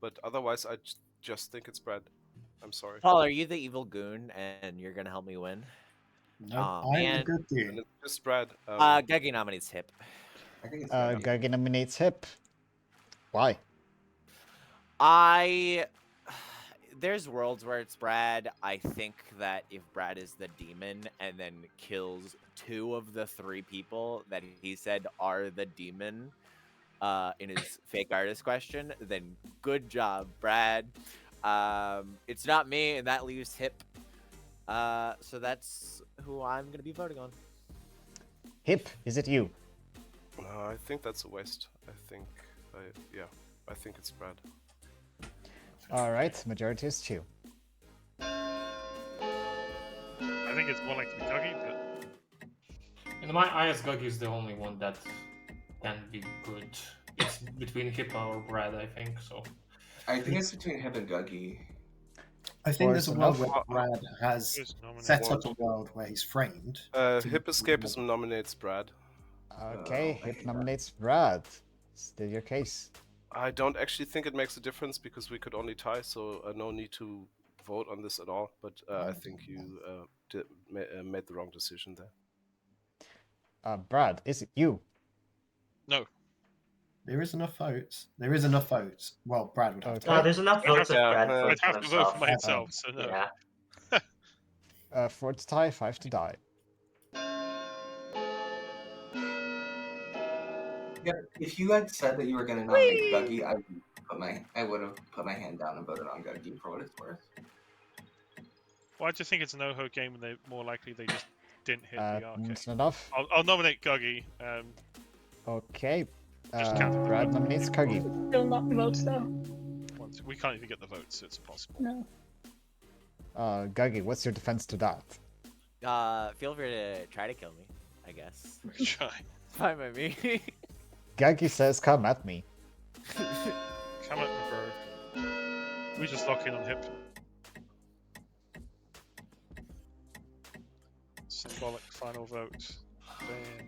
but otherwise I just think it's Brad. I'm sorry. Paul, are you the evil goon and you're gonna help me win? No, Aw, I'm a man. good And dude. it's just Brad. Guggy nominates Hip. I think it's Brad. Gagi nominates Hip. Why? There's worlds where it's Brad. I think that if Brad is the demon and then kills 2 of the 3 people that he said are the demon in his fake artist question, then good job, Brad. It's not me, and that leaves Hip. So that's who I'm going to be voting on. Hip, is it you? I think that's a waste. I think it's Brad. Alright, majority is 2. I think it's more like to be Guggy, but In my eyes, Guggy is the only one that can be good. It's between Hippo or Brad, I think. So I think it's between him and Guggy. I think Force there's a world enough. where Brad has who's nominated? set up a world where he's framed. Hip Escapism nominates Brad. Okay, I Hip hate that. nominates Brad. Still your case. I don't actually think it makes a difference because we could only tie, so no need to vote on this at all. But I think you made the wrong decision there. Brad, is it you? No. There is enough votes. There is enough votes. Well, Brad would have to. Okay. There's enough I'd have votes if to- Brad I'd votes I'd for have to vote himself. for myself, so no. Yeah. 4 to tie, 5 to die. Yeah, if you had said that you were going to nominate Guggy, I would have put my hand down and voted on Guggy for what it's worth. Well, I just think it's an Oho game, and they more likely they just didn't hit the arcade. That's enough. I'll nominate Guggy. Okay. Just counting the Brad votes. nominates Kagi. Still not votes though. We can't even get the votes, so it's impossible. No. Gagi, what's your defense to that? Feel free to try to kill me, I guess. Try. It's fine by me. Gagi says, come at me. Come at me, bro. We just lock in on Hip. Symbolic final vote. Bam.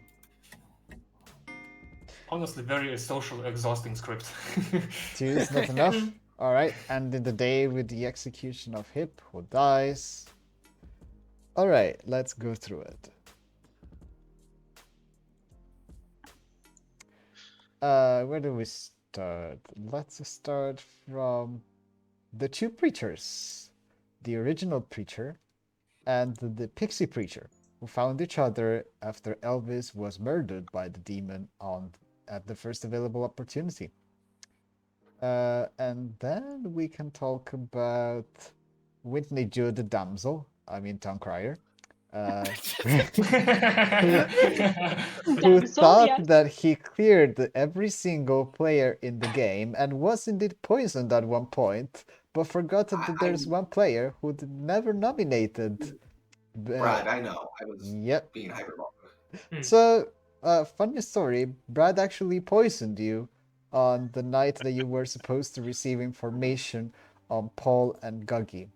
honestly, very social, exhausting script. 2 is not enough. Alright, and in the day with the execution of Hip, who dies. Alright, let's go through it. Where do we start? Let's start from the 2 preachers. The original preacher and the pixie preacher, who found each other after Elvis was murdered by the demon at the first available opportunity. And then we can talk about Whitney Joe the damsel, Town Crier, who Damsel, thought yes. that he cleared every single player in the game and was indeed poisoned at one point, but forgot that there's one player who never nominated. Brad, I know. I was Yep. being hyperbolic. So funny story. Brad actually poisoned you on the night that you were supposed to receive information on Paul and Guggy.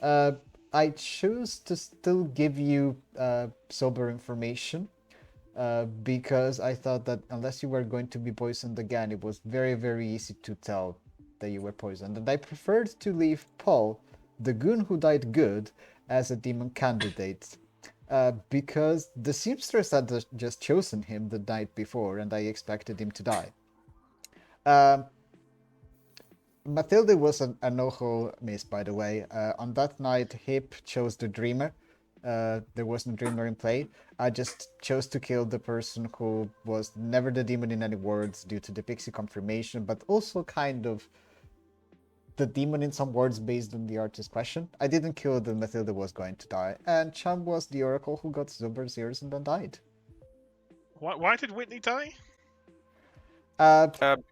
I choose to still give you sober information because I thought that unless you were going to be poisoned again, it was very, very easy to tell that you were poisoned. And I preferred to leave Paul, the goon who died good, as a demon candidate. Because the seamstress had just chosen him the night before, and I expected him to die. Matilda was a no-ho miss, by the way. On that night, Hip chose the Dreamer. There was no Dreamer in play. I just chose to kill the person who was never the demon in any words due to the Pixie confirmation, but also kind of the demon in some words based on the artist's question. I didn't kill that Matilda was going to die, and Cham was the Oracle who got Zuber's ears and then died. Why did Whitney die? Pip.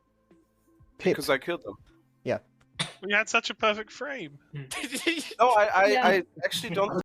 Because I killed them. Yeah. We had such a perfect frame. No, I Yeah. actually don't